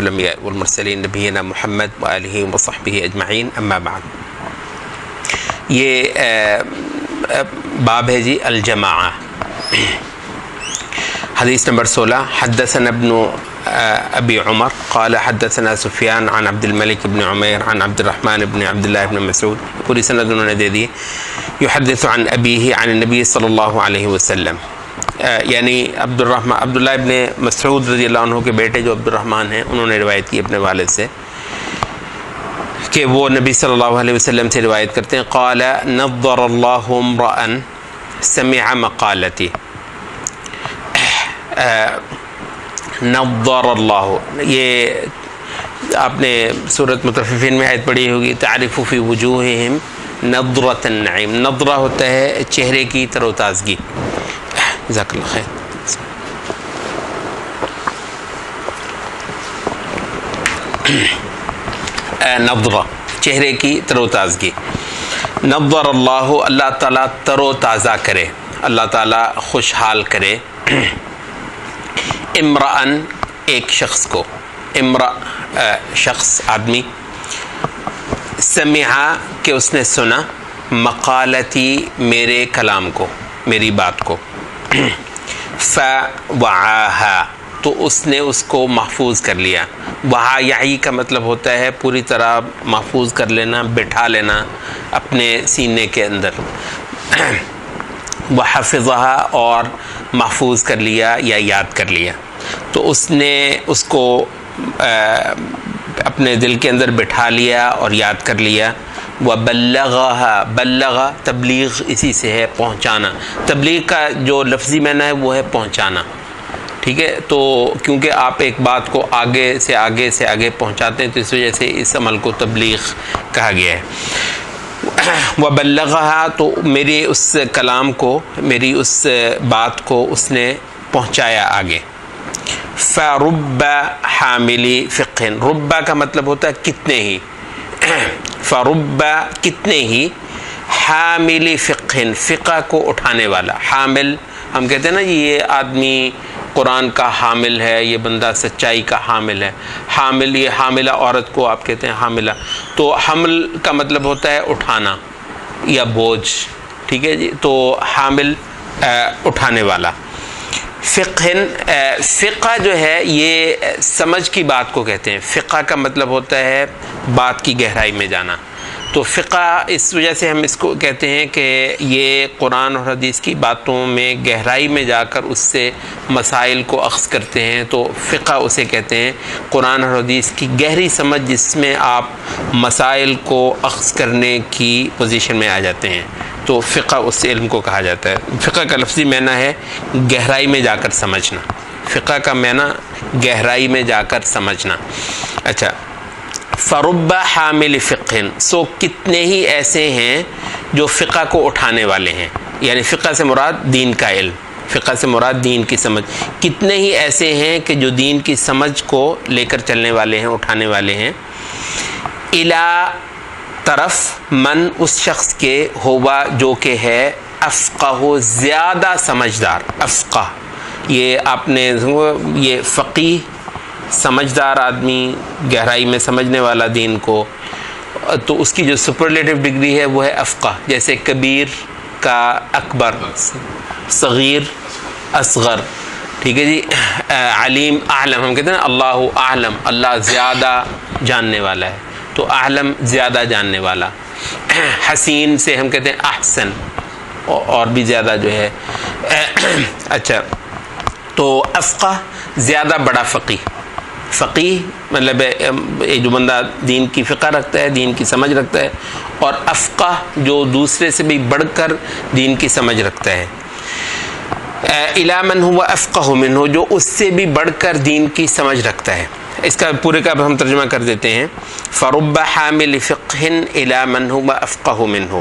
الانبیاء والمرسلین نبینا محمد وآلہ وصحبہ اجمعین، اما بعد۔ یہ باب ہے جی الجماعہ۔ حدیث نمبر 16، حدثنا ابن ابی عمر قال حدثنا سفیان عن عبد الملک بن عمیر عن عبد الرحمن بن عبد اللہ بن مسعود، پوری سند انہوں نے دے دی، یحدث عن ابیہ عن النبی صلی اللہ علیہ وسلم، یعنی عبداللہ ابن مسعود رضی اللہ عنہ کے بیٹے جو عبد الرحمن ہیں، انہوں نے روایت کی اپنے والد سے کہ وہ نبی صلی اللہ علیہ وسلم سے روایت کرتے ہیں، قال نظر اللہ امرأ سمع مقالتی، نظر اللہ، یہ آپ نے سورۃ مطففین میں آیت پڑھی ہوگی، تعرف فی وجوہہم نظرۃ النعیم، نظرہ ہوتا ہے چہرے کی تر و تازگی۔ جزاک اللہ خیر۔ نظرہ چہرے کی تر و تازگی، نظر اللہ، اللہ تعالیٰ تر و تازہ کرے، اللہ تعالیٰ خوشحال کرے، امرأن ایک شخص کو، امرأ شخص آدمی، سمعا کہ اس نے سنا، مقالتی میرے کلام کو، میری بات کو، فوعاہا تو اس نے اس کو محفوظ کر لیا، وعا یعی کا مطلب ہوتا ہے پوری طرح محفوظ کر لینا، بٹھا لینا اپنے سینے کے اندر، وحفظہا اور محفوظ کر لیا یا یاد کر لیا، تو اس نے اس کو اپنے دل کے اندر بٹھا لیا اور یاد کر لیا، وبلغہا، بلغ تبلیغ اسی سے ہے پہنچانا، تبلیغ کا جو لفظی معنی ہے وہ ہے پہنچانا، ٹھیک ہے، تو کیونکہ آپ ایک بات کو آگے سے آگے پہنچاتے ہیں تو اس وجہ سے اس عمل کو تبلیغ کہا گیا ہے۔ وبلغہا تو میری اس کلام کو، میری اس بات کو اس نے پہنچایا آگے۔ فرب حامل فقہ، رب کا مطلب ہوتا ہے کتنے ہی، فرب کتنے ہی، حامل فقہ، فقہ کو اٹھانے والا، حامل ہم کہتے ہیں نا جی یہ آدمی قرآن کا حامل ہے، یہ بندہ سچائی کا حامل ہے، حامل یہ حاملہ عورت کو آپ کہتے ہیں حاملہ، تو حمل کا مطلب ہوتا ہے اٹھانا یا بوجھ، ٹھیک ہے جی، تو حامل اٹھانے والا۔ فقہ، فقہ جو ہے یہ سمجھ کی بات کو کہتے ہیں، فقہ کا مطلب ہوتا ہے بات کی گہرائی میں جانا، تو فقہ اس وجہ سے ہم اس کو کہتے ہیں کہ یہ قرآن اور حدیث کی باتوں میں گہرائی میں جا کر اس سے مسائل کو اخذ کرتے ہیں، تو فقہ اسے کہتے ہیں، قرآن اور حدیث کی گہری سمجھ جس میں آپ مسائل کو اخذ کرنے کی پوزیشن میں آ جاتے ہیں، تو فقہ اس علم کو کہا جاتا ہے۔ فقہ کا لفظی معنی ہے گہرائی میں جا کر سمجھنا، فقہ کا معنی گہرائی میں جا کر سمجھنا۔ اچھا، فرب حامل فقہ، سو کتنے ہی ایسے ہیں جو فقہ کو اٹھانے والے ہیں، یعنی فقہ سے مراد دین کا علم، فقہ سے مراد دین کی سمجھ، کتنے ہی ایسے ہیں کہ جو دین کی سمجھ کو لے کر چلنے والے ہیں، اٹھانے والے ہیں، الا طرف من اس شخص کے ہوا جو کہ ہے افقہ زیادہ سمجھدار، افقہ یہ آپ نے یہ فقیہ سمجھدار آدمی، گہرائی میں سمجھنے والا دین کو، تو اس کی جو سپرلیٹو ڈگری ہے وہ ہے افقہ، جیسے کبیر کا اکبر، صغیر اصغر، ٹھیک ہے جی، علیم اعلم، ہم کہتے ہیں نا اللہ اعلم، اللہ زیادہ جاننے والا ہے، تو اعلم زیادہ جاننے والا، حسین سے ہم کہتے ہیں احسن، اور بھی زیادہ جو ہے۔ اچھا، تو افقہ زیادہ بڑا فقیہ، فقیہ مطلب جو بندہ دین کی فقہ رکھتا ہے، دین کی سمجھ رکھتا ہے، اور افقہ جو دوسرے سے بھی بڑھ کر دین کی سمجھ رکھتا ہے، الی من هو افقہ منہ، جو اس سے بھی بڑھ کر دین کی سمجھ رکھتا ہے۔ اس کا پورے کا ہم ترجمہ کر دیتے ہیں، فرب حامل فقہ الی من هو افقہ منہ،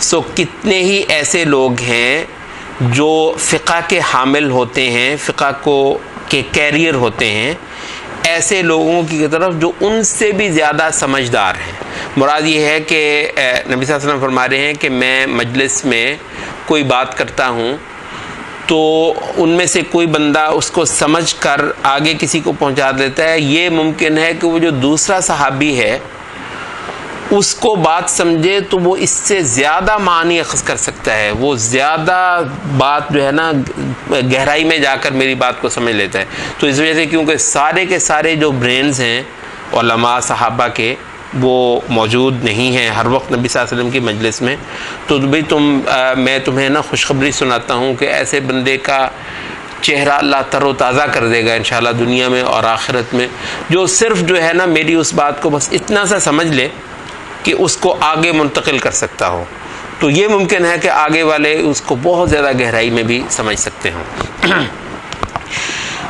سو کتنے ہی ایسے لوگ ہیں جو فقہ کے حامل ہوتے ہیں، فقہ کو کے کیریئر ہوتے ہیں، ایسے لوگوں کی طرف جو ان سے بھی زیادہ سمجھدار ہیں۔ مراد یہ ہے کہ نبی صلی اللہ علیہ وسلم فرما رہے ہیں کہ میں مجلس میں کوئی بات کرتا ہوں تو ان میں سے کوئی بندہ اس کو سمجھ کر آگے کسی کو پہنچا دیتا ہے، یہ ممکن ہے کہ وہ جو دوسرا صحابی ہے اس کو بات سمجھے تو وہ اس سے زیادہ معنی اخذ کر سکتا ہے، وہ زیادہ بات جو ہے نا گہرائی میں جا کر میری بات کو سمجھ لیتا ہے. تو اس وجہ سے کیونکہ سارے کے سارے جو برینز ہیں علماء صحابہ کے وہ موجود نہیں ہیں ہر وقت نبی صلی اللہ علیہ وسلم کی مجلس میں، تو بھئی میں تمہیں نا خوشخبری سناتا ہوں کہ ایسے بندے کا چہرہ اللہ تر و تازہ کر دے گا انشاءاللہ دنیا میں اور آخرت میں، جو صرف جو ہے نا میری اس بات کو بس اتنا سا سمجھ لے کہ اس کو آگے منتقل کر سکتا ہو. تو یہ ممکن ہے کہ آگے والے اس کو بہت زیادہ گہرائی میں بھی سمجھ سکتے ہوں.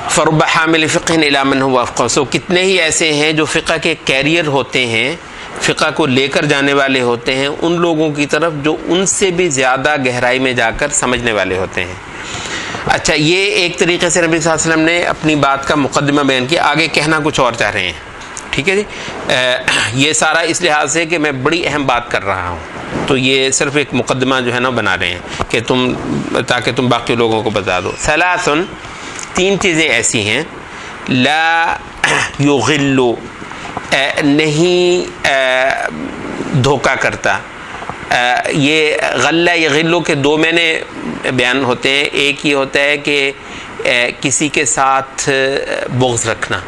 فرب حامل فقہ الی من هو افقہ، سو کتنے ہی ایسے ہیں جو فقہ کے کیریئر ہوتے ہیں، فقہ کو لے کر جانے والے ہوتے ہیں ان لوگوں کی طرف جو ان سے بھی زیادہ گہرائی میں جا کر سمجھنے والے ہوتے ہیں. اچھا، یہ ایک طریقے سے نبی صلی اللہ علیہ وسلم نے اپنی بات کا مقدمہ بیان کیا، آگے کہنا کچھ اور چاہ رہے ہیں. ٹھیک ہے جی، یہ سارا اس لحاظ سے کہ میں بڑی اہم بات کر رہا ہوں، تو یہ صرف ایک مقدمہ جو ہے نا بنا رہے ہیں کہ تاکہ تم باقی لوگوں کو بتا دو. ثلاثن، تین چیزیں ایسی ہیں، لا یغلو، نہیں دھوکہ کرتا. یہ غلہ یغلو کے دو معنی بیان ہوتے ہیں. ایک یہ ہوتا ہے کہ کسی کے ساتھ بغض رکھنا،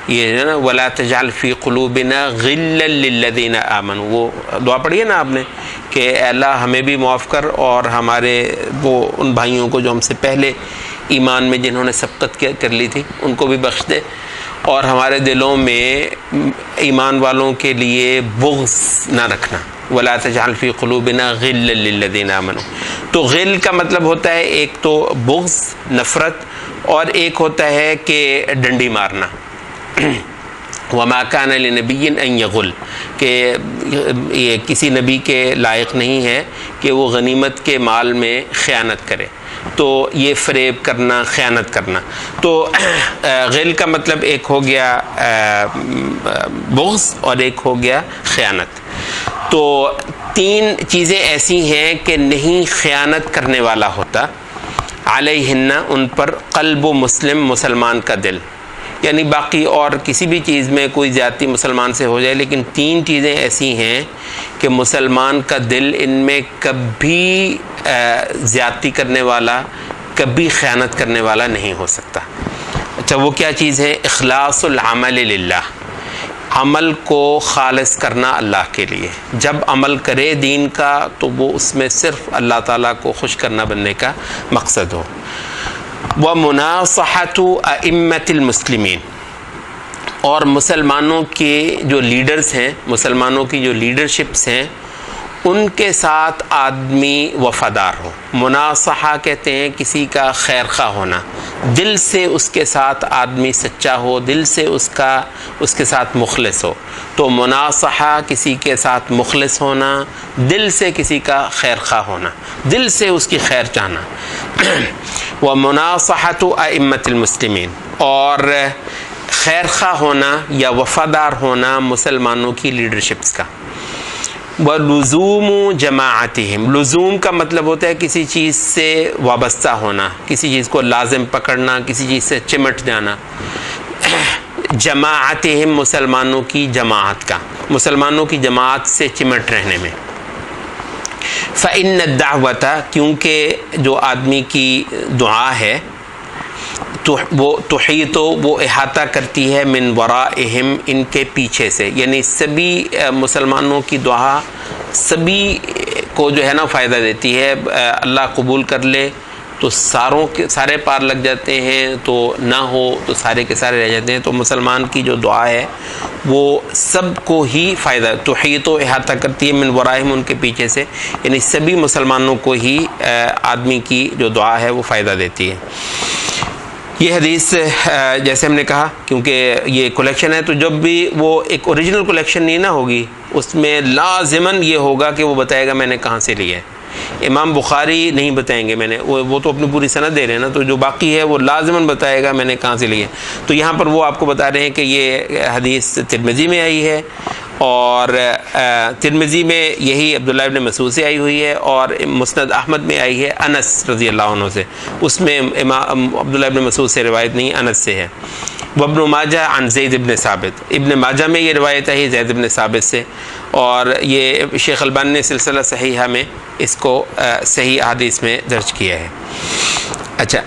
یہ ہے نا ولا تجعل فی قلوبنا غلا للذین آمنوا، وہ دعا پڑھی ہے نا آپ نے کہ اے اللہ ہمیں بھی معاف کر اور ہمارے وہ ان بھائیوں کو جو ہم سے پہلے ایمان میں جنہوں نے سبقت کر لی تھی ان کو بھی بخش دے، اور ہمارے دلوں میں ایمان والوں کے لیے بغض نہ رکھنا. ولا تجعل فی قلوبنا غلا للذین آمنوا. تو غل کا مطلب ہوتا ہے ایک تو بغض، نفرت، اور ایک ہوتا ہے کہ ڈنڈی مارنا. وما کان لنبی ان یغل، کہ یہ کسی نبی کے لائق نہیں ہے کہ وہ غنیمت کے مال میں خیانت کرے. تو یہ فریب کرنا، خیانت کرنا. تو غل کا مطلب ایک ہو گیا بغض اور ایک ہو گیا خیانت. تو تین چیزیں ایسی ہیں کہ نہیں خیانت کرنے والا ہوتا. علیہن، ان پر، قلب و مسلمان کا دل، یعنی باقی اور کسی بھی چیز میں کوئی زیادتی مسلمان سے ہو جائے، لیکن تین چیزیں ایسی ہیں کہ مسلمان کا دل ان میں کبھی زیادتی کرنے والا، کبھی خیانت کرنے والا نہیں ہو سکتا. اچھا، وہ کیا چیز ہے؟ اخلاص العمل للہ، عمل کو خالص کرنا اللہ کے لیے. جب عمل کرے دین کا تو وہ اس میں صرف اللہ تعالیٰ کو خوش کرنا بننے کا مقصد ہو. ومناصحۃ ائمۃ المسلمین، اور مسلمانوں کے جو لیڈرز ہیں، مسلمانوں کی جو لیڈرشپس ہیں ان کے ساتھ آدمی وفادار ہو. مناصحہ کہتے ہیں کسی کا خیر خواہ ہونا، دل سے اس کے ساتھ آدمی سچا ہو، دل سے اس کے ساتھ مخلص ہو. تو مناصحہ کسی کے ساتھ مخلص ہونا، دل سے کسی کا خیر خواہ ہونا، دل سے اس کی خیر چاہنا. ومناصحۃ ائمۃ المسلمین، اور خیر خواہ ہونا یا وفادار ہونا مسلمانوں کی لیڈرشپس کا. وَلُزُومُ جَمَاعَتِهِمْ، لزوم کا مطلب ہوتا ہے کسی چیز سے وابستہ ہونا، کسی چیز کو لازم پکڑنا، کسی چیز سے چمٹ جانا. جماعتہم، مسلمانوں کی جماعت کا، مسلمانوں کی جماعت سے چمٹ رہنے میں. فَإِنَّ الدَّعْوَةَ، کیونکہ جو آدمی کی دعا ہے تو وہ تحیط، وہ احاطہ کرتی ہے من ورائہم، ان کے پیچھے سے، یعنی سبھی مسلمانوں کی دعا سبھی کو جو ہے نا فائدہ دیتی ہے. اللہ قبول کر لے تو سارے پار لگ جاتے ہیں، تو نہ ہو تو سارے کے سارے رہ جاتے ہیں. تو مسلمان کی جو دعا ہے وہ سب کو ہی فائدہ، تحیط و احاطہ کرتی ہے من ورائہم، ان کے پیچھے سے، یعنی سبھی مسلمانوں کو ہی آدمی کی جو دعا ہے وہ فائدہ دیتی ہے. یہ حدیث جیسے ہم نے کہا کیونکہ یہ کلیکشن ہے، تو جب بھی وہ ایک اوریجنل کلیکشن نہیں نہ ہوگی، اس میں لازماً یہ ہوگا کہ وہ بتائے گا میں نے کہاں سے لیا ہے. امام بخاری نہیں بتائیں گے میں نے، وہ تو اپنی پوری سند دے رہے ہیں نا، تو جو باقی ہے وہ لازماً بتائے گا میں نے کہاں سے لیا ہے. تو یہاں پر وہ آپ کو بتا رہے ہیں کہ یہ حدیث ترمذی میں آئی ہے اور ترمذی میں یہی عبداللہ ابن مسعود سے آئی ہوئی ہے، اور مسند احمد میں آئی ہے انس رضی اللہ عنہ سے، اس میں امام عبداللہ ابن مسعود سے روایت نہیں، انس سے ہے۔ وابن ماجہ عن زید ابن ثابت، ابن ماجہ میں یہ روایت ہے زید ابن ثابت سے، اور یہ شیخ البانی نے سلسلہ صحیحہ میں اس کو صحیح احادیث میں درج کیا ہے۔ اچھا،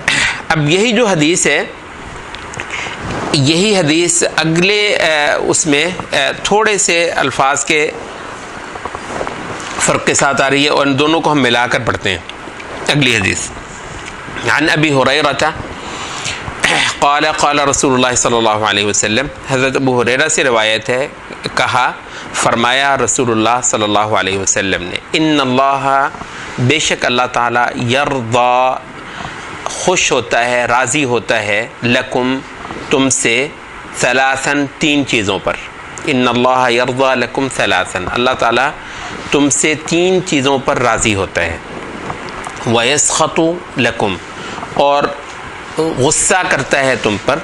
اب یہی جو حدیث ہے، یہی حدیث اگلے اس میں تھوڑے سے الفاظ کے فرق کے ساتھ آ رہی ہے، اور ان دونوں کو ہم ملا کر پڑھتے ہیں۔ اگلی حدیث عن ابی ہریرہ قال قال رسول اللہ صلی اللہ علیہ وسلم، حضرت ابو ہریرہ سے روایت ہے، کہا فرمایا رسول اللہ صلی اللہ علیہ وسلم نے، ان اللہ، بے شک اللہ تعالیٰ، یرضا، خوش ہوتا ہے، راضی ہوتا ہے، لکم، تم سے، ثلاثاً، تین چیزوں پر۔ ان اللہ یرضا لکم ثلاثاً، اللہ تعالیٰ تم سے تین چیزوں پر راضی ہوتا ہے۔ ویسخط لکم، اور غصہ کرتا ہے تم پر،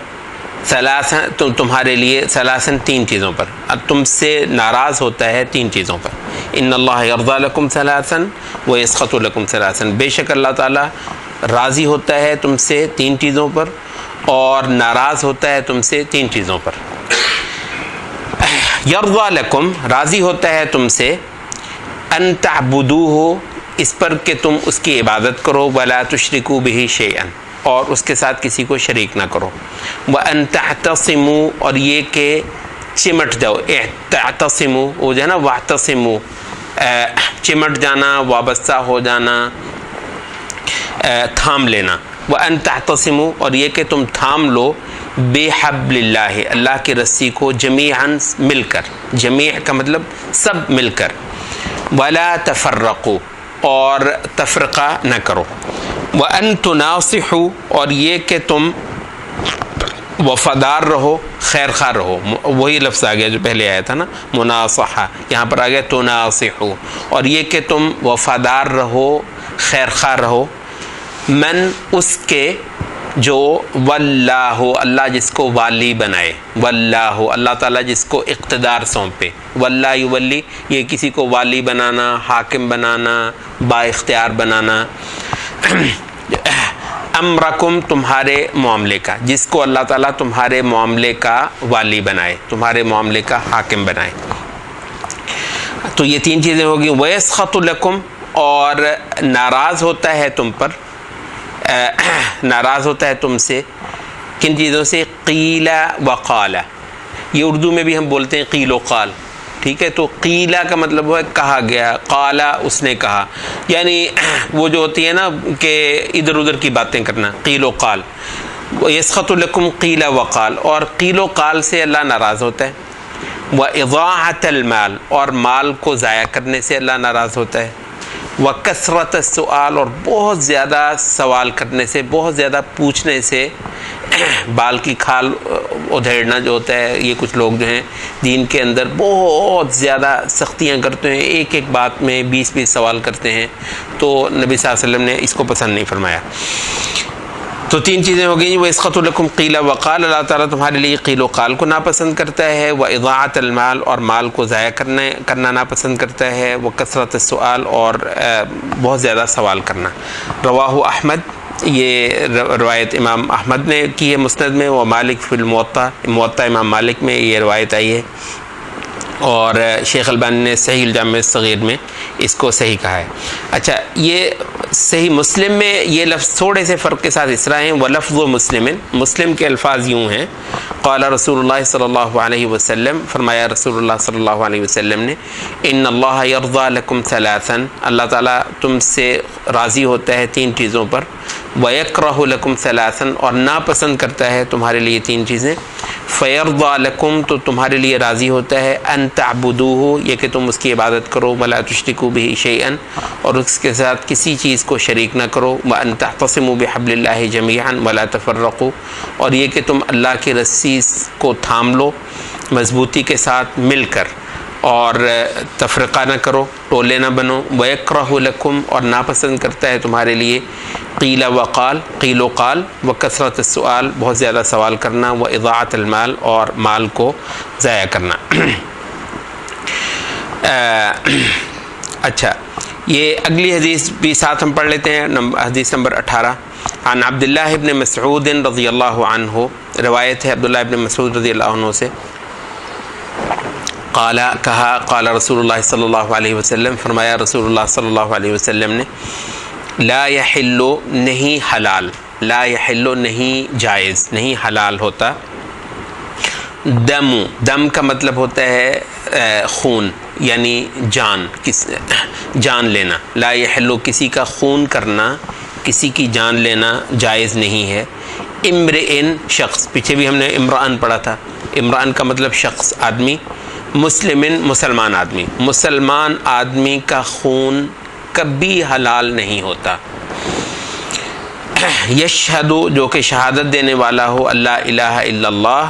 ثلاثاً، تمہارے لیے، ثلاثاً، تین چیزوں پر، تم سے ناراض ہوتا ہے تین چیزوں پر۔ ان اللہ یرضا لکم ثلاثاً ویسخط لکم ثلاثاً، بے شک اللہ تعالیٰ راضی ہوتا ہے تم سے تین چیزوں پر، اور ناراض ہوتا ہے تم سے تین چیزوں پر۔ یرضا لکم، راضی ہوتا ہے تم سے، ان تعبدوہ، اس پر کہ تم اس کی عبادت کرو، ولا تشرکوا بہ شیئا، اور اس کے ساتھ کسی کو شریک نہ کرو، وان تعتصموا، اور یہ کہ چمٹ جاؤ، تعتصموا وہ جو ہے نا، واعتصموا، چمٹ جانا، وابستہ ہو جانا، تھام لینا، وان تعتصموا، اور یہ کہ تم تھام لو، بحبل اللہ، اللہ کی رسی کو، جمیعاً، مل کر، جمیع کا مطلب سب مل کر، ولا تفرقوا، اور تفرقہ نہ کرو، وان تناصحوا، اور یہ کہ تم وفادار رہو، خیر خواہ رہو، وہی لفظ آ گیا جو پہلے آیا تھا نا، مناصحہ، یہاں پر آ گیا تناصحوا، اور یہ کہ تم وفادار رہو، خیر خواہ رہو، من، اس کے، جو واللہ، اللہ جس کو والی بنائے، واللہ، اللہ تعالیٰ جس کو اقتدار سونپے، واللہ یولی، یہ کسی کو والی بنانا، حاکم بنانا، با اختیار بنانا، امرکم، تمہارے معاملے کا، جس کو اللہ تعالیٰ تمہارے معاملے کا والی بنائے، تمہارے معاملے کا حاکم بنائے۔ تو یہ تین چیزیں ہوگی۔ ویسخط لکم، اور ناراض ہوتا ہے تم پر، ناراض ہوتا ہے تم سے، کن چیزوں سے؟ قیل وقال، یہ اردو میں بھی ہم بولتے ہیں قیل و قال، ٹھیک ہے؟ تو قیلا کا مطلب ہے کہا گیا، قالا اس نے کہا، یعنی وہ جو ہوتی ہے نا کہ ادھر ادھر کی باتیں کرنا، قیل و قال۔ یسخط لکم قیل وقال، اور قیل و قال سے اللہ ناراض ہوتا ہے۔ واضاعۃ المال، اور مال کو ضائع کرنے سے اللہ ناراض ہوتا ہے۔ وکثرت السؤال، اور بہت زیادہ سوال کرنے سے، بہت زیادہ پوچھنے سے، بال کی کھال ادھیڑنا جو ہوتا ہے، یہ کچھ لوگ جو ہیں دین کے اندر بہت زیادہ سختیاں کرتے ہیں، ایک ایک بات میں 20 سوال کرتے ہیں، تو نبی صلی اللہ علیہ وسلم نے اس کو پسند نہیں فرمایا۔ تو تین چیزیں ہو گئیں۔ وَيَسْخَطُ لَكُمْ قِيلَ وَقَالَ، اللہ تعالیٰ تمہارے لیے قیل و قال کو ناپسند کرتا ہے۔ وَإِضَاعَةَ الْمَال، اور مال کو ضائع کرنا ناپسند کرتا ہے۔ وَكَثْرَةَ السُّؤَال، اور بہت زیادہ سوال کرنا۔ رواہ احمد، یہ روایت امام احمد نے کی ہے مسند میں، وہ مالک فی الموطا، موطا امام مالک میں یہ روایت آئی ہے، اور شیخ البانی نے صحیح الجامع الصغیر میں اس کو صحیح کہا ہے۔ اچھا، یہ صحیح مسلم میں یہ لفظ تھوڑے سے فرق کے ساتھ اس طرح ہیں۔ وَلَفْظُ مُسْلِمٍ، مسلم کے الفاظ یوں ہیں، قال رسول اللہ صلی اللہ علیہ وسلم، فرمایا رسول اللہ صلی اللہ علیہ وسلم نے، ان اللہ یرضی لکم ثلاثاً، اللہ تعالیٰ تم سے راضی ہوتا ہے تین چیزوں پر، وَيَكْرَهُ لَكُمْ ثَلَاثًا، اور ناپسند کرتا ہے تمہارے لیے تین چیزیں، فَيَرْضَى لَكُمْ، تو تمہارے لیے راضی ہوتا ہے، أَن تَعْبُدُوهُ، یہ کہ تم اس کی عبادت کرو، وَلَا تُشْرِكُوا بِهِ شَيْئًا، اور اس کے ساتھ کسی چیز کو شریک نہ کرو، وَأَن تَعْتَصِمُوا بِحَبْلِ اللَّهِ جَمِيعًا وَلَا تَفَرَّقُوا، اور یہ کہ تم اللہ کی رسی کو تھام لو مضبوطی کے ساتھ مل کر، اور تفرقہ نہ کرو، ٹولے نہ بنو۔ وَيَكْرَهُ لَكُمْ، اور ناپسند کرتا ہے تمہارے لیے، قیل وقال، قیل و قال، وکثرت السؤال، بہت زیادہ سوال کرنا، واضاعۃ المال، اور مال کو ضائع کرنا۔ اچھا یہ اگلی حدیث بھی ساتھ ہم پڑھ لیتے ہیں، حدیث نمبر 18 عن عبداللہ ابن مسعود رضی اللہ عنہ، روایت ہے عبداللہ ابن مسعود رضی اللہ عنہ سے، قال کہا قال رسول اللہ صلی اللہ علیہ وسلم، فرمایا رسول اللہ صلی اللہ علیہ وسلم نے، لا یحل نہیں حلال، لا یحل نہیں جائز، نہیں حلال ہوتا، دم کا مطلب ہوتا ہے خون، یعنی جان لینا، لا یحل کسی کا خون کرنا، کسی کی جان لینا جائز نہیں ہے، امرئن شخص، پیچھے بھی ہم نے امرأن پڑھا تھا، امرأن کا مطلب شخص، آدمی، مسلمن مسلمان آدمی، مسلمان آدمی کا خون کبھی حلال نہیں ہوتا، یشہد جو کہ شہادت دینے والا ہو، اللہ الہ الا اللہ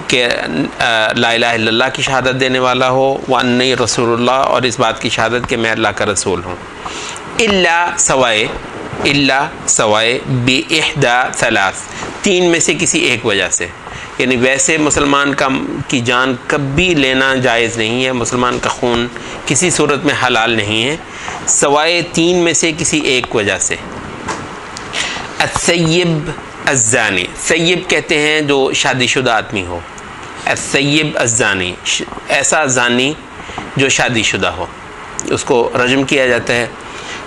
کہ لا الہ الا اللہ کی شہادت دینے والا ہو، وانی رسول اللہ، اور اس بات کی شہادت کہ میں اللہ کا رسول ہوں، الا سوائے باحدی ثلاث، تین میں سے کسی ایک وجہ سے، یعنی ویسے مسلمان کی جان کبھی لینا جائز نہیں ہے، مسلمان کا خون کسی صورت میں حلال نہیں ہے، سوائے تین میں سے کسی ایک وجہ سے، الثیب الزانی، ثیب کہتے ہیں جو شادی شدہ آدمی ہو، الثیب الزانی، ایسا زانی جو شادی شدہ ہو، اس کو رجم کیا جاتا ہے،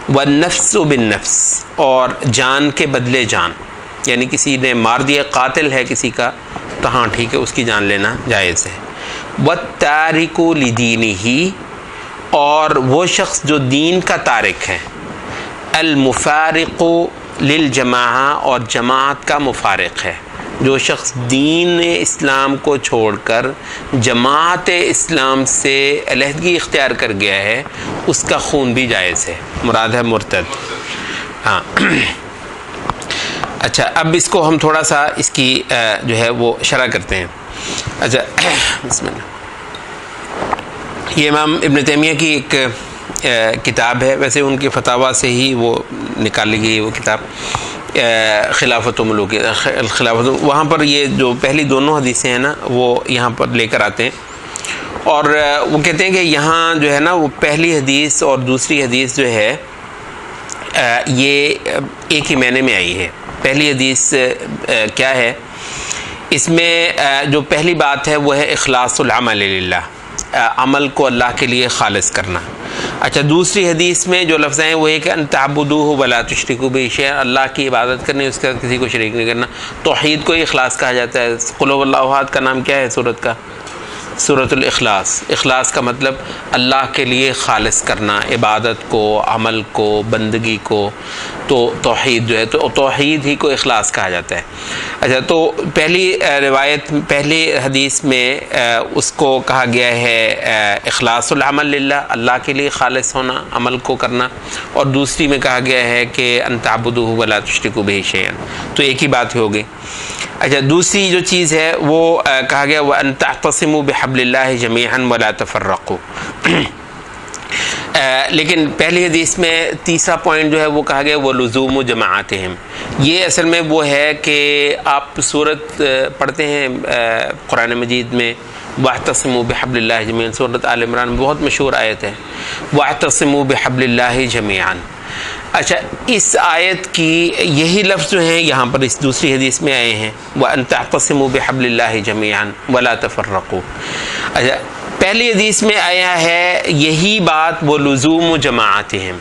والنفس بالنفس، اور جان کے بدلے جان، یعنی کسی نے مار دیا، قاتل ہے کسی کا تو ہاں ٹھیک ہے، اس کی جان لینا جائز ہے، والتارک لدینہ، اور وہ شخص جو دین کا تارک ہے، المفارق للجماعہ، اور جماعت کا مفارق ہے، جو شخص دین اسلام کو چھوڑ کر جماعت اسلام سے علیحدگی اختیار کر گیا ہے، اس کا خون بھی جائز ہے، مراد ہے مرتد۔ ہاں اچھا اب اس کو ہم تھوڑا سا اس کی جو ہے وہ شرح کرتے ہیں۔ اچھا بسم اللہ، یہ امام ابن تیمیہ کی ایک کتاب ہے، ویسے ان کی فتاوی سے ہی وہ نکالی گئی وہ کتاب، خلافت و ملوک خلافت، وہاں پر یہ جو پہلی دونوں حدیثیں ہیں نا وہ یہاں پر لے کر آتے ہیں، اور وہ کہتے ہیں کہ یہاں جو ہے نا وہ پہلی حدیث اور دوسری حدیث جو ہے یہ ایک ہی معنی میں آئی ہے۔ پہلی حدیث کیا ہے، اس میں جو پہلی بات ہے وہ ہے اخلاص العمل للہ، عمل کو اللہ کے لیے خالص کرنا۔ اچھا دوسری حدیث میں جو لفظ ہیں وہ ہے کہ ان تعبدوہ ولا تشرکوا بہ شیئا، اللہ کی عبادت کرنی، اس کا کسی کو شریک نہیں کرنا، توحید کو ہی اخلاص کہا جاتا ہے۔ قل هو اللہ احد کا نام کیا ہے سورت کا؟ سورۃ الاخلاص۔ اخلاص کا مطلب اللہ کے لیے خالص کرنا، عبادت کو، عمل کو، بندگی کو، تو توحید جو ہے تو توحید ہی کو اخلاص کہا جاتا ہے۔ اچھا تو پہلی روایت، پہلی حدیث میں اس کو کہا گیا ہے اخلاص العمل للہ، اللہ کے لیے خالص ہونا، عمل کو کرنا، اور دوسری میں کہا گیا ہے کہ ان تعبدوہ ولا تشرکوا بہ شیئا، تو ایک ہی بات ہو گئی۔ اچھا دوسری جو چیز ہے وہ کہا گیا وَأَن تَعْتَصِمُوا بِحَبْلِ اللَّهِ جَمِيعًا وَلَا تَفَرَّقُوا، لیکن پہلی حدیث میں تیسرا پوائنٹ جو ہے وہ کہا گیا وہ لزوم جماعتہم، یہ اصل میں وہ ہے کہ آپ سورت پڑھتے ہیں قرآن مجید میں وَاعْتَصِمُوا بِحَبْلِ اللَّهِ جَمِيعًا، سورت آل عمران میں بہت مشہور آیت ہے وَاعْتَصِمُوا بِحَبْلِ اللَّهِ جَمِيعًا۔ اچھا اس آیت کی یہی لفظ جو ہیں یہاں پر اس دوسری حدیث میں آئے ہیں وَأَن تَعْتَصِمُوا بِحَبْلِ اللَّهِ جَمِيعًا وَلَا تَفَرَّقُوا۔ اچھا پہلی حدیث میں آیا ہے یہی بات وہ لزوم جماعتہم،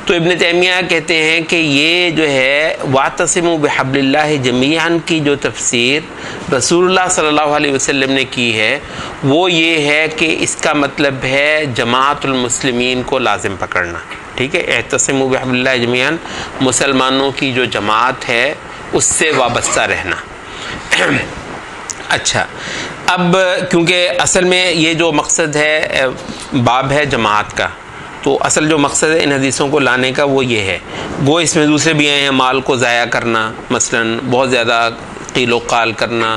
تو ابن تیمیہ کہتے ہیں کہ یہ جو ہے وَاعْتَصِمُوا بِحَبْلِ اللَّهِ جَمِيعًا کی جو تفسیر رسول اللہ صلی اللہ علیہ وسلم نے کی ہے وہ یہ ہے کہ اس کا مطلب ہے جماعت المسلمین کو لازم پکڑنا، ٹھیک ہے، اعتصموا بحبل اللہ جمیعاً، مسلمانوں کی جو جماعت ہے اس سے وابستہ رہنا۔ اچھا اب کیونکہ اصل میں یہ جو مقصد ہے باب ہے جماعت کا، تو اصل جو مقصد ہے ان حدیثوں کو لانے کا وہ یہ ہے، وہ اس میں دوسرے بھی آئے ہیں، مال کو ضائع کرنا، مثلا بہت زیادہ قیل و قال کرنا،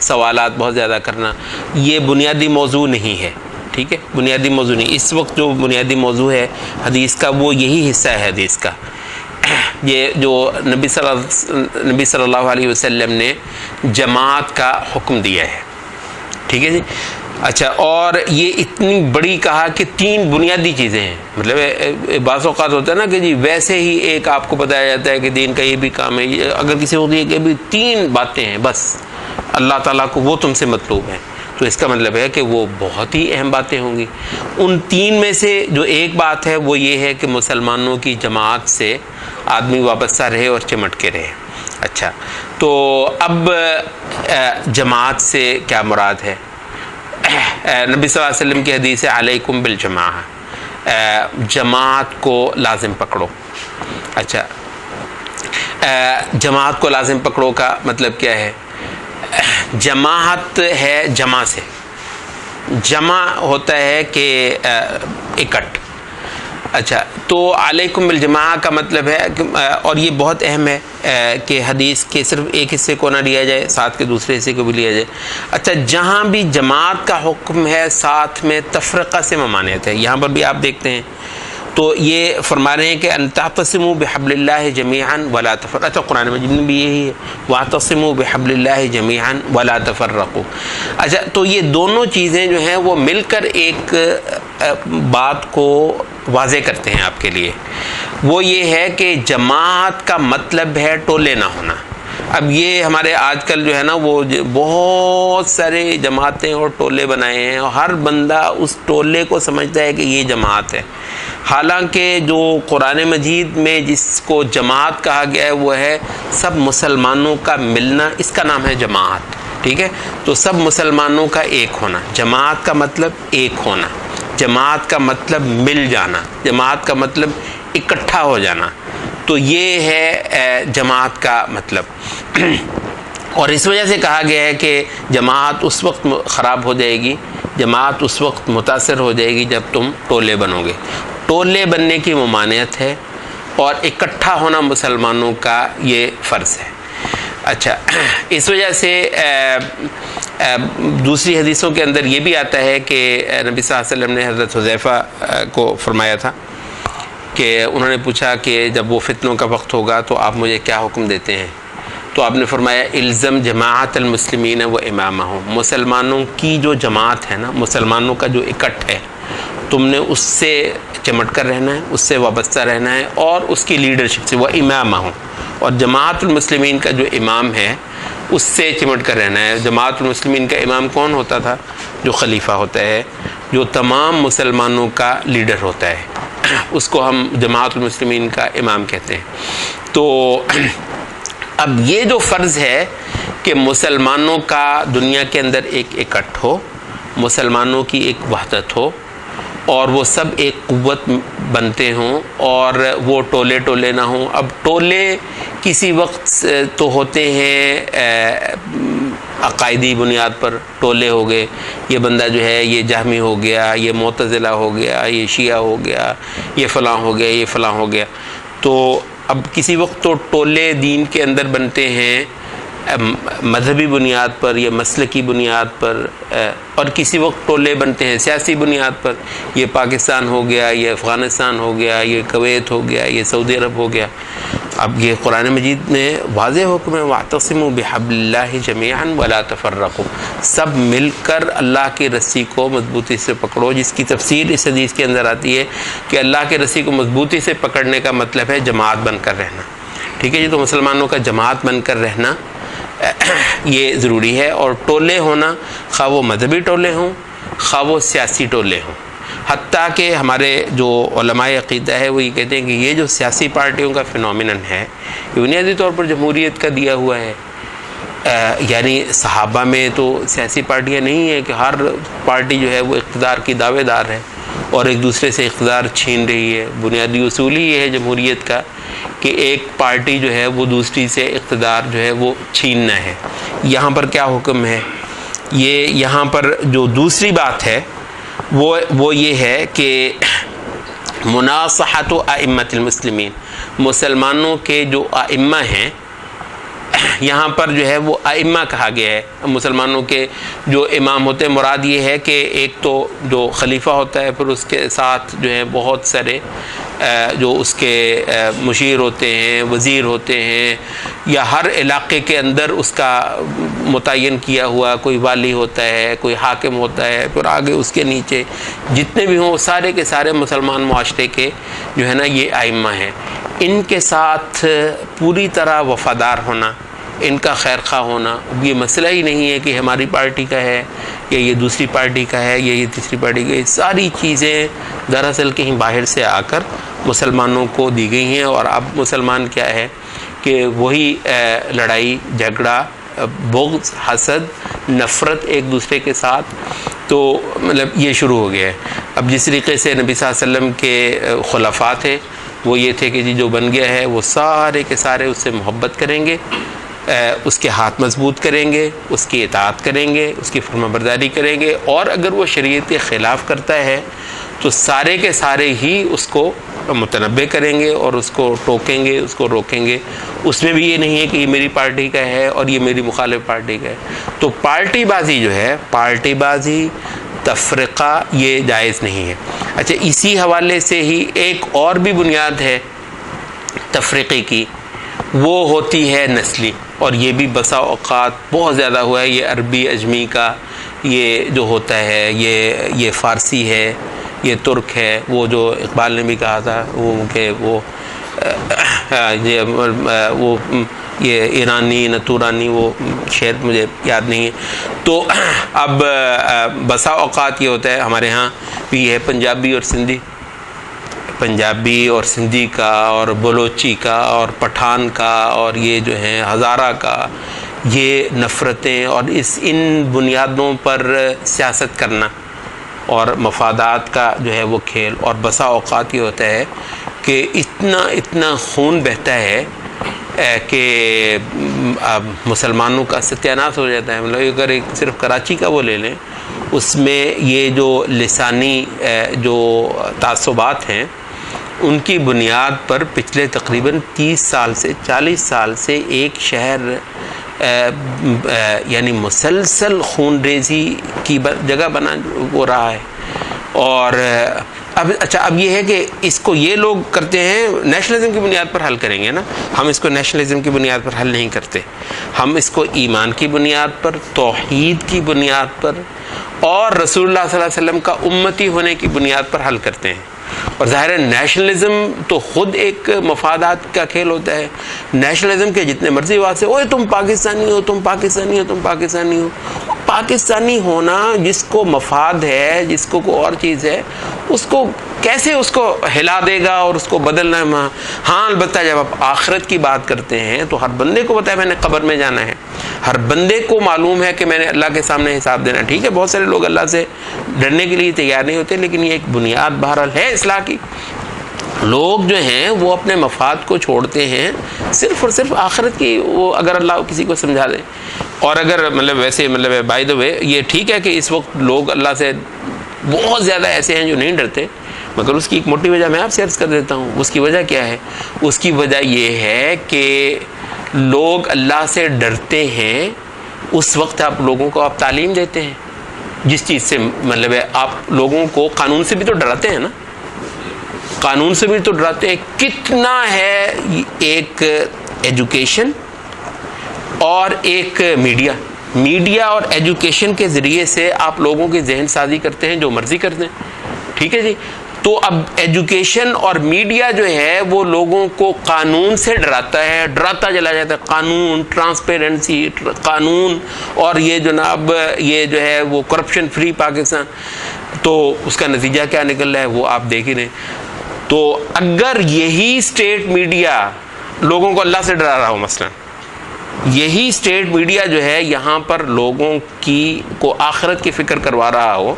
سوالات بہت زیادہ کرنا، یہ بنیادی موضوع نہیں ہے، ٹھیک ہے، بنیادی موضوع نہیں، اس وقت جو بنیادی موضوع ہے حدیث کا وہ یہی حصہ ہے حدیث کا، یہ جو نبی صلی اللہ علیہ وسلم نے جماعت کا حکم دیا ہے، ٹھیک ہے جی۔ اچھا، اور یہ اتنی بڑی کہا کہ 3 بنیادی چیزیں ہیں. مطلب بعض اوقات ہوتا ہے نا کہ جی ویسے ہی ایک آپ کو بتایا جاتا ہے کہ دین کا یہ بھی کام ہے، اگر کسی کو یہ کہ بھی 3 باتیں ہیں بس اللہ تعالیٰ کو وہ تم سے مطلوب ہے، تو اس کا مطلب ہے کہ وہ بہت ہی اہم باتیں ہوں گی. ان 3 میں سے جو ایک بات ہے وہ یہ ہے کہ مسلمانوں کی جماعت سے آدمی وابستہ رہے اور چمٹ کے رہے. اچھا، تو اب جماعت سے کیا مراد ہے؟ نبی صلی اللہ علیہ وسلم کی حدیث ہے علیکم بالجماعہ، جماعت کو لازم پکڑو. اچھا، جماعت کو لازم پکڑو کا مطلب کیا ہے؟ جماعت ہے جمع سے، جمع ہوتا ہے کہ اکٹھ. اچھا، تو علیکم بالجماعہ کا مطلب ہے اور یہ بہت اہم ہے کہ حدیث کے صرف ایک حصے کو نہ لیا جائے، ساتھ کے دوسرے حصے کو بھی لیا جائے. اچھا، جہاں بھی جماعت کا حکم ہے ساتھ میں تفرقہ سے ممانعت ہے. یہاں پر بھی آپ دیکھتے ہیں تو یہ فرما رہے ہیں کہ ان تعتصموا بحبل اللہ جمیعا ولا تفرقوا. اچھا، قرآن مجید میں بھی یہی ہے واعتصموا بحبل اللہ جمیعا ولا تفرقوا. اچھا، تو یہ دونوں چیزیں جو ہیں وہ مل کر ایک بات کو واضح کرتے ہیں آپ کے لیے. وہ یہ ہے کہ جماعت کا مطلب ہے ٹولے نہ ہونا. اب یہ ہمارے آج کل جو ہے نا وہ بہت سارے جماعتیں اور ٹولے بنائے ہیں اور ہر بندہ اس ٹولے کو سمجھتا ہے کہ یہ جماعت ہے، حالانکہ جو قرآن مجید میں جس کو جماعت کہا گیا ہے وہ ہے سب مسلمانوں کا ملنا، اس کا نام ہے جماعت. ٹھیک ہے، تو سب مسلمانوں کا ایک ہونا. جماعت کا مطلب ایک ہونا، جماعت کا مطلب مل جانا، جماعت کا مطلب اکٹھا ہو جانا. تو یہ ہے جماعت کا مطلب. اور اس وجہ سے کہا گیا ہے کہ جماعت اس وقت خراب ہو جائے گی، جماعت اس وقت متاثر ہو جائے گی جب تم ٹولے بنو گے. ٹولے بننے کی ممانعت ہے اور اکٹھا ہونا مسلمانوں کا یہ فرض ہے. اچھا، اس وجہ سے دوسری حدیثوں کے اندر یہ بھی آتا ہے کہ نبی صلی اللہ علیہ وسلم نے حضرت حذیفہ کو فرمایا تھا کہ انہوں نے پوچھا کہ جب وہ فتنوں کا وقت ہوگا تو آپ مجھے کیا حکم دیتے ہیں؟ تو آپ نے فرمایا الزم جماعت المسلمین و امامہم. مسلمانوں کی جو جماعت ہے نا، مسلمانوں کا جو اکٹھ ہے، تم نے اس سے چمٹ کر رہنا ہے، اس سے وابستہ رہنا ہے اور اس کی لیڈرشپ سے. وہ امامہم، اور جماعت المسلمین کا جو امام ہے اس سے چمٹ کر رہنا ہے. جماعت المسلمین کا امام کون ہوتا تھا؟ جو خلیفہ ہوتا ہے، جو تمام مسلمانوں کا لیڈر ہوتا ہے، اس کو ہم جماعت المسلمین کا امام کہتے ہیں. تو اب یہ جو فرض ہے کہ مسلمانوں کا دنیا کے اندر ایک اکٹھ ہو، مسلمانوں کی ایک وحدت ہو اور وہ سب ایک قوت بنتے ہوں اور وہ ٹولے ٹولے نہ ہوں. اب ٹولے کسی وقت تو ہوتے ہیں عقائدی بنیاد پر ٹولے ہو گئے، یہ بندہ جو ہے یہ جہمی ہو گیا، یہ معتزلہ ہو گیا، یہ شیعہ ہو گیا، یہ فلاں ہو گیا، یہ فلاں ہو گیا. تو اب کسی وقت تو ٹولے دین کے اندر بنتے ہیں مذہبی بنیاد پر یا مسلکی بنیاد پر، اور کسی وقت ٹولے بنتے ہیں سیاسی بنیاد پر. یہ پاکستان ہو گیا، یہ افغانستان ہو گیا، یہ کویت ہو گیا، یہ سعودی عرب ہو گیا. اب یہ قرآن مجید میں واضح حکم ہے واعتصموا بحبل اللہ جمیعا ولا تفرقوا. سب مل کر اللہ کی رسی کو مضبوطی سے پکڑو، جس کی تفسیر اس حدیث کے اندر آتی ہے کہ اللہ کی رسی کو مضبوطی سے پکڑنے کا مطلب ہے جماعت بن کر رہنا. ٹھیک ہے جی، تو مسلمانوں کا جماعت بن کر رہنا یہ ضروری ہے. اور ٹولے ہونا، خواہ وہ مذہبی ٹولے ہوں خواہ وہ سیاسی ٹولے ہوں. حتیٰ کہ ہمارے جو علماء عقیدہ ہے وہ یہ کہتے ہیں کہ یہ جو سیاسی پارٹیوں کا فینومینن ہے یہ بنیادی طور پر جمہوریت کا دیا ہوا ہے. یعنی صحابہ میں تو سیاسی پارٹیاں نہیں ہیں کہ ہر پارٹی جو ہے وہ اقتدار کی دعوے دار ہے اور ایک دوسرے سے اقتدار چھین رہی ہے. بنیادی اصول ہی یہ ہے جمہوریت کا کہ ایک پارٹی جو ہے وہ دوسری سے اقتدار جو ہے وہ چھیننا ہے. یہاں پر کیا حکم ہے؟ یہ یہاں پر جو دوسری بات ہے وہ یہ ہے کہ مناصحۃ ائمۃ المسلمین، مسلمانوں کے جو ائمہ ہیں، یہاں پر جو ہے وہ ائمہ کہا گیا ہے. مسلمانوں کے جو امام ہوتے ہیں، مراد یہ ہے کہ ایک تو جو خلیفہ ہوتا ہے، پھر اس کے ساتھ جو ہے بہت سارے جو اس کے مشیر ہوتے ہیں، وزیر ہوتے ہیں، یا ہر علاقے کے اندر اس کا متعین کیا ہوا کوئی والی ہوتا ہے، کوئی حاکم ہوتا ہے، پھر آگے اس کے نیچے جتنے بھی ہوں سارے کے سارے مسلمان معاشرے کے جو ہے نا یہ ائمہ ہیں، ان کے ساتھ پوری طرح وفادار ہونا، ان کا خیر خواہ ہونا. یہ مسئلہ ہی نہیں ہے کہ ہماری پارٹی کا ہے یا یہ دوسری پارٹی کا ہے یا یہ تیسری پارٹی کا ہے. یہ ساری چیزیں دراصل کہیں باہر سے آ کر مسلمانوں کو دی گئی ہیں، اور اب مسلمان کیا ہے کہ وہی لڑائی جھگڑا، بغض، حسد، نفرت ایک دوسرے کے ساتھ، تو مطلب یہ شروع ہو گیا ہے. اب جس طریقے سے نبی صلی اللہ علیہ وسلم کے خلفاء تھے وہ یہ تھے کہ جی جو بن گیا ہے وہ سارے کے سارے اس سے محبت کریں گے، اس کے ہاتھ مضبوط کریں گے، اس کی اطاعت کریں گے، اس کی فرما برداری کریں گے، اور اگر وہ شریعت کے خلاف کرتا ہے تو سارے کے سارے ہی اس کو متنبہ کریں گے اور اس کو ٹوکیں گے، اس کو روکیں گے. اس میں بھی یہ نہیں ہے کہ یہ میری پارٹی کا ہے اور یہ میری مخالف پارٹی کا ہے. تو پارٹی بازی جو ہے، پارٹی بازی، تفرقہ، یہ جائز نہیں ہے. اچھا، اسی حوالے سے ہی ایک اور بھی بنیاد ہے تفریقے کی، وہ ہوتی ہے نسلی، اور یہ بھی بسا اوقات بہت زیادہ ہوا ہے. یہ عربی عجمی کا یہ جو ہوتا ہے، یہ فارسی ہے، یہ ترک ہے. وہ جو اقبال نے بھی کہا تھا وہ کہ وہ یہ ایرانی نہ تورانی، وہ شعر مجھے یاد نہیں ہے. تو اب بسا اوقات یہ ہوتا ہے ہمارے ہاں بھی ہے پنجابی اور سندھی، پنجابی اور سندھی کا، اور بلوچی کا، اور پٹھان کا، اور یہ جو ہے ہزارہ کا، یہ نفرتیں اور ان بنیادوں پر سیاست کرنا اور مفادات کا جو ہے وہ کھیل. اور بسا اوقات یہ ہوتا ہے کہ اتنا خون بہتا ہے کہ مسلمانوں کا ستیاناش ہو جاتا ہے. مطلب اگر ایک صرف کراچی کا وہ لے لیں، اس میں یہ جو لسانی جو تعصبات ہیں ان کی بنیاد پر پچھلے تقریباً 30 سال سے 40 سال سے ایک شہر یعنی مسلسل خون ریزی کی جگہ بنا ہو رہا ہے. اور اب یہ ہے کہ اس کو یہ لوگ کرتے ہیں نیشنلزم کی بنیاد پر حل کریں گے نا. ہم اس کو نیشنلزم کی بنیاد پر حل نہیں کرتے، ہم اس کو ایمان کی بنیاد پر، توحید کی بنیاد پر، اور رسول اللہ صلی اللہ علیہ وسلم کا امتی ہونے کی بنیاد پر حل کرتے ہیں. اور ظاہر ہے نیشنلزم تو خود ایک مفادات کا کھیل ہوتا ہے. نیشنلزم کے جتنے مرضی واسطے، اوے تم پاکستانی ہو، تم پاکستانی ہو، تم پاکستانی ہو. پاکستانی ہونا جس کو مفاد ہے، جس کو کوئی اور چیز ہے، اس کو کیسے اس کو ہلا دے گا اور اس کو بدلنا ہے. ہاں البتہ جب آپ آخرت کی بات کرتے ہیں تو ہر بندے کو پتہ ہے میں نے قبر میں جانا ہے، ہر بندے کو معلوم ہے کہ میں نے اللہ کے سامنے حساب دینا. ٹھیک ہے، بہت سارے لوگ اللہ سے ڈرنے کے لیے تیار نہیں ہوتے، لیکن یہ ایک بنیاد بہرحال ہے اصلاح کی. لوگ جو ہیں وہ اپنے مفاد کو چھوڑتے ہیں صرف اور صرف آخرت کی. وہ اگر اللہ کسی کو سمجھا دے، اور اگر مطلب ویسے مطلب بائی دا وے یہ ٹھیک ہے کہ اس وقت لوگ اللہ سے بہت زیادہ ایسے ہیں جو نہیں ڈرتے، مگر اس کی ایک موٹی وجہ میں آپ سے عرض کر دیتا ہوں. اس کی وجہ کیا ہے؟ اس کی وجہ یہ ہے کہ لوگ اللہ سے ڈرتے ہیں اس وقت آپ لوگوں کو آپ تعلیم دیتے ہیں جس چیز سے مطلب ہے. آپ لوگوں کو قانون سے بھی تو ڈراتے ہیں نا، قانون سے بھی تو ڈراتے ہیں. کتنا ہے ایک ایجوکیشن اور ایک میڈیا اور ایجوکیشن کے ذریعے سے آپ لوگوں کی ذہن سازی کرتے ہیں جو مرضی کرتے ہیں. ٹھیک ہے جی. تو اب ایجوکیشن اور میڈیا جو ہے وہ لوگوں کو قانون سے ڈراتا ہے، ڈراتا چلا جاتا ہے. قانون، ٹرانسپیرنسی، قانون، اور یہ جناب یہ جو ہے وہ کرپشن فری پاکستان. تو اس کا نتیجہ کیا نکل رہا ہے وہ آپ دیکھ ہی رہے. تو اگر یہی اسٹیٹ میڈیا لوگوں کو اللہ سے ڈرا رہا ہو، مثلا یہی اسٹیٹ میڈیا جو ہے یہاں پر لوگوں کی کو آخرت کی فکر کروا رہا ہو،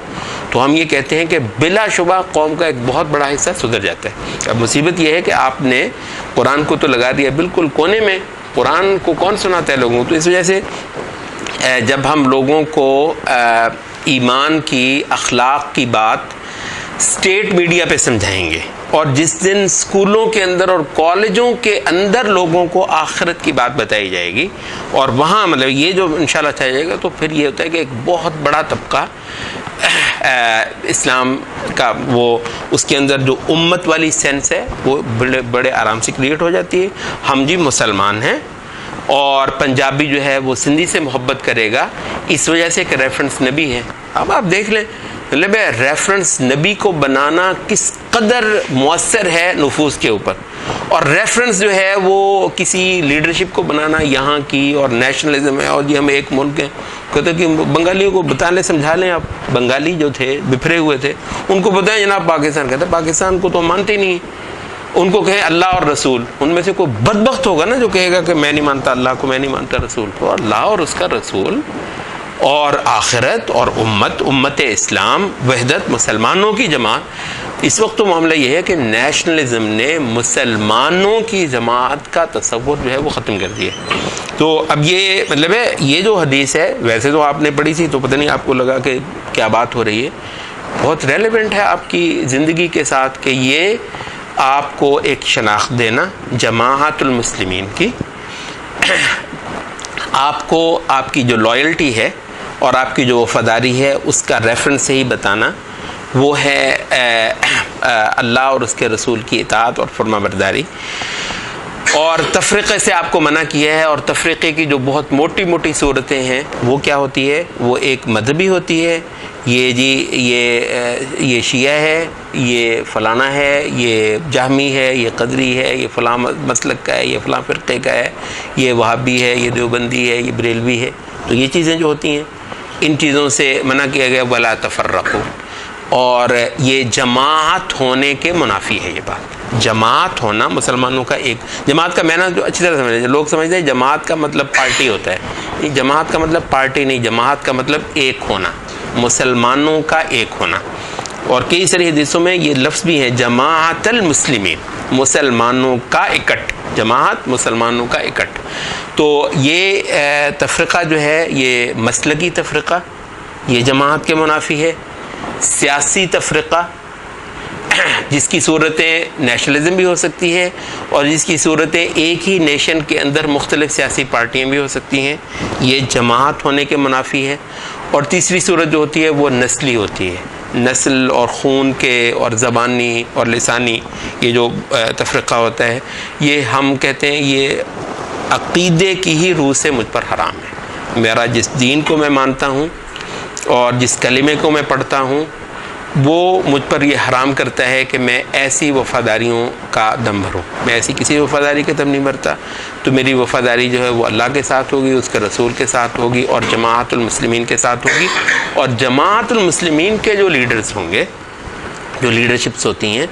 تو ہم یہ کہتے ہیں کہ بلا شبہ قوم کا ایک بہت بڑا حصہ سدھر جاتا ہے. اب مصیبت یہ ہے کہ آپ نے قرآن کو تو لگا دیا بالکل کونے میں. قرآن کو کون سناتا ہے لوگوں کو؟ تو اس وجہ سے جب ہم لوگوں کو ایمان کی، اخلاق کی بات اسٹیٹ میڈیا پہ سمجھائیں گے، اور جس دن اسکولوں کے اندر اور کالجوں کے اندر لوگوں کو آخرت کی بات بتائی جائے گی، اور وہاں مطلب یہ جو انشاءاللہ اچھا جائے گا، تو پھر یہ ہوتا ہے کہ ایک بہت بڑا طبقہ اسلام کا وہ اس کے اندر جو امت والی سینس ہے وہ بڑے آرام سے کریٹ ہو جاتی ہے. ہم جی مسلمان ہیں اور پنجابی جو ہے وہ سندھی سے محبت کرے گا اس وجہ سے کہ ریفرنس نبی ہے. اب آپ دیکھ لیں مطلب ریفرنس نبی کو بنانا کس قدر مؤثر ہے نفوس کے اوپر, اور ریفرنس جو ہے وہ کسی لیڈرشپ کو بنانا یہاں کی, اور نیشنلزم ہے اور جی ہم ایک ملک ہیں. کہتے کہ بنگالیوں کو بتا لیں, سمجھا لیں آپ. بنگالی جو تھے بکھرے ہوئے تھے ان کو بتائیں جناب پاکستان. کہتے پاکستان کو تو مانتے نہیں, ان کو کہیں اللہ اور رسول. ان میں سے کوئی بدبخت ہوگا نا جو کہے گا کہ میں نہیں مانتا اللہ کو, میں نہیں مانتا رسول کو. اللہ اور اس کا رسول اور آخرت اور امت اسلام, وحدت, مسلمانوں کی جماعت. اس وقت تو معاملہ یہ ہے کہ نیشنلزم نے مسلمانوں کی جماعت کا تصور جو ہے وہ ختم کر دیا. تو اب یہ مطلب ہے یہ جو حدیث ہے ویسے تو آپ نے پڑھی تھی تو پتہ نہیں آپ کو لگا کہ کیا بات ہو رہی ہے, بہت ریلیونٹ ہے آپ کی زندگی کے ساتھ کہ یہ آپ کو ایک شناخت دینا جماعت المسلمین کی, آپ کو آپ کی جو لائلٹی ہے اور آپ کی جو وفاداری ہے اس کا ریفرنس سے ہی بتانا وہ ہے اللہ اور اس کے رسول کی اطاعت اور فرما برداری. اور تفریقے سے آپ کو منع کیا ہے, اور تفریقے کی جو بہت موٹی موٹی صورتیں ہیں وہ کیا ہوتی ہے, وہ ایک مذہبی ہوتی ہے. یہ جی یہ شیعہ ہے, یہ فلانا ہے, یہ جہمی ہے, یہ قدری ہے, یہ فلاں مسلک کا ہے, یہ فلاں فرقے کا ہے, یہ وہابی ہے, یہ دیوبندی ہے, یہ بریلوی ہے. تو یہ چیزیں جو ہوتی ہیں ان چیزوں سے منع کیا گیا ولا تفرقوا, اور یہ جماعت ہونے کے منافی ہے. یہ بات جماعت ہونا مسلمانوں کا ایک, جماعت کا معنی جو اچھی طرح سمجھ لیں, لوگ سمجھتے ہیں جماعت کا مطلب پارٹی ہوتا ہے. جماعت کا مطلب پارٹی نہیں, جماعت کا مطلب ایک ہونا, مسلمانوں کا ایک ہونا. اور کئی ساری حدیثوں میں یہ لفظ بھی ہے جماعت المسلمین, مسلمانوں کا اکٹھ, جماعت مسلمانوں کا اکٹھ. تو یہ تفرقہ جو ہے یہ مسلکی تفرقہ یہ جماعت کے منافی ہے. سیاسی تفرقہ جس کی صورتیں نیشنلزم بھی ہو سکتی ہے اور جس کی صورتیں ایک ہی نیشن کے اندر مختلف سیاسی پارٹیاں بھی ہو سکتی ہیں, یہ جماعت ہونے کے منافی ہے. اور تیسری صورت جو ہوتی ہے وہ نسلی ہوتی ہے, نسل اور خون کے اور زبانی اور لسانی یہ جو تفرقہ ہوتا ہے یہ ہم کہتے ہیں یہ عقیدے کی ہی روح سے مجھ پر حرام ہے. میرا جس دین کو میں مانتا ہوں اور جس کلمے کو میں پڑھتا ہوں وہ مجھ پر یہ حرام کرتا ہے کہ میں ایسی وفاداریوں کا دم بھروں. میں ایسی کسی وفاداری کا دم نہیں بھرتا. تو میری وفاداری جو ہے وہ اللہ کے ساتھ ہوگی, اس کے رسول کے ساتھ ہوگی, اور جماعت المسلمین کے ساتھ ہوگی. اور جماعت المسلمین کے جو لیڈرز ہوں گے, جو لیڈرشپس ہوتی ہیں,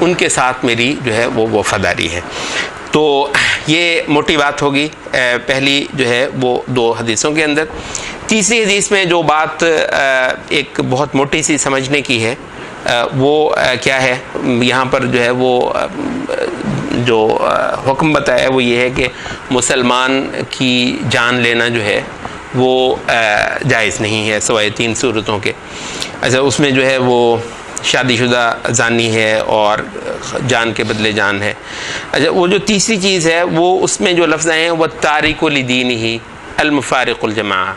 ان کے ساتھ میری جو ہے وہ وفاداری ہے. تو یہ موٹی بات ہوگی پہلی جو ہے وہ دو حدیثوں کے اندر. تیسری حدیث میں جو بات ایک بہت موٹی سی سمجھنے کی ہے وہ کیا ہے, یہاں پر جو ہے وہ جو حکم بتایا وہ یہ ہے کہ مسلمان کی جان لینا جو ہے وہ جائز نہیں ہے سوائے 3 صورتوں کے. اچھا اس میں جو ہے وہ شادی شدہ زانی ہے اور جان کے بدلے جان ہے. اچھا وہ جو تیسری چیز ہے وہ اس میں جو لفظ آئے ہیں وہ تارک لدینہ المفارق الجماعہ.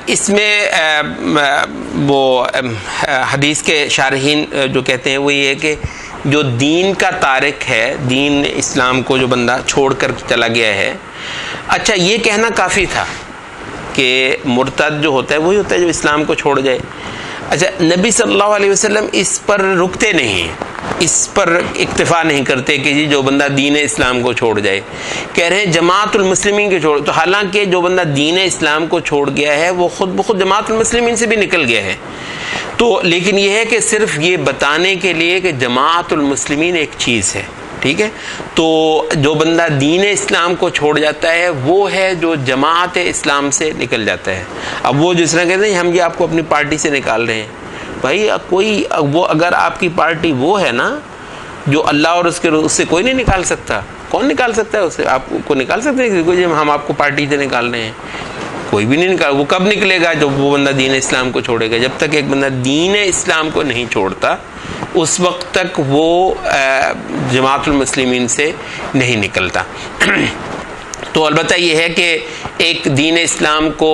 اس میں وہ حدیث کے شارحین جو کہتے ہیں وہ یہ ہے کہ جو دین کا تارک ہے, دین اسلام کو جو بندہ چھوڑ کر چلا گیا ہے, اچھا یہ کہنا کافی تھا کہ مرتد جو ہوتا ہے وہی ہوتا ہے جو اسلام کو چھوڑ جائے. اچھا نبی صلی اللہ علیہ وسلم اس پر رکتے نہیں, اس پر اکتفا نہیں کرتے کہ جی جو بندہ دین اسلام کو چھوڑ جائے, کہہ رہے ہیں جماعت المسلمین کو چھوڑ. تو حالانکہ جو بندہ دین اسلام کو چھوڑ گیا ہے وہ خود بخود جماعت المسلمین سے بھی نکل گیا ہے. تو لیکن یہ ہے کہ صرف یہ بتانے کے لیے کہ جماعت المسلمین ایک چیز ہے, ٹھیک ہے. تو جو بندہ دین اسلام کو چھوڑ جاتا ہے وہ ہے جو جماعت اسلام سے نکل جاتا ہے. اب وہ جس طرح کہتے ہیں ہم یہ آپ کو اپنی پارٹی سے نکال رہے ہیں, بھائی کوئی وہ اگر آپ کی پارٹی وہ ہے نا جو اللہ اور اس سے کوئی نہیں نکال سکتا, کون نکال سکتا ہے اسے؟ آپ کو نکال سکتے ہیں کہ ہم آپ کو پارٹی سے نکال رہے ہیں؟ کوئی بھی نہیں نکال. وہ کب نکلے گا جب وہ بندہ دین اسلام کو چھوڑے گا. جب تک ایک بندہ دین اسلام کو نہیں چھوڑتا اس وقت تک وہ جماعت المسلمین سے نہیں نکلتا. تو البتہ یہ ہے کہ ایک دین اسلام کو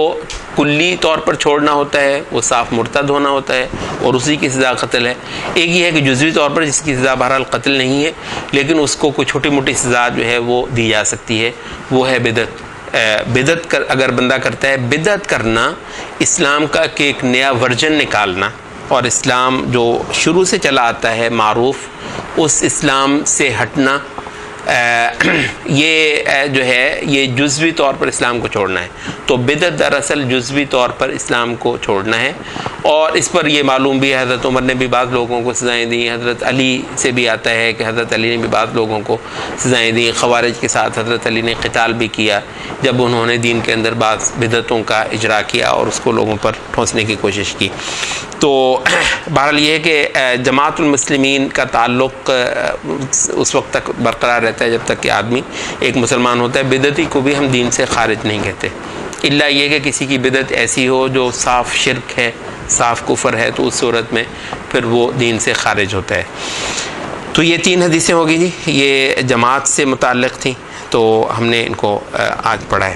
کلی طور پر چھوڑنا ہوتا ہے وہ صاف مرتد ہونا ہوتا ہے اور اسی کی سزا قتل ہے. ایک یہ ہے کہ جزوی طور پر جس کی سزا بہرحال قتل نہیں ہے لیکن اس کو کوئی چھوٹی موٹی سزا جو ہے وہ دی جا سکتی ہے، وہ ہے بدعت. بدعت اگر بندہ کرتا ہے، بدعت کرنا اسلام کا کہ ایک نیا ورژن نکالنا اور اسلام جو شروع سے چلا آتا ہے معروف اس اسلام سے ہٹنا، یہ جو ہے یہ جزوی طور پر اسلام کو چھوڑنا ہے. تو بدعت دراصل جزوی طور پر اسلام کو چھوڑنا ہے، اور اس پر یہ معلوم بھی ہے حضرت عمر نے بھی بعض لوگوں کو سزائیں دیں، حضرت علی سے بھی آتا ہے کہ حضرت علی نے بھی بعض لوگوں کو سزائیں دیں. خوارج کے ساتھ حضرت علی نے قتال بھی کیا جب انہوں نے دین کے اندر بعض بدعتوں کا اجرا کیا اور اس کو لوگوں پر ٹھونسنے کی کوشش کی. تو بہرحال یہ ہے کہ جماعت المسلمین کا تعلق اس وقت تک برقرار رہتا ہے جب تک کہ آدمی ایک مسلمان ہوتا ہے. بدعتی کو بھی ہم دین سے خارج نہیں کہتے، الا یہ کہ کسی کی بدعت ایسی ہو جو صاف شرک ہے، صاف کفر ہے، تو اس صورت میں پھر وہ دین سے خارج ہوتا ہے. تو یہ 3 حدیثیں ہوگی جی، یہ جماعت سے متعلق تھیں تو ہم نے ان کو آج پڑھا ہے.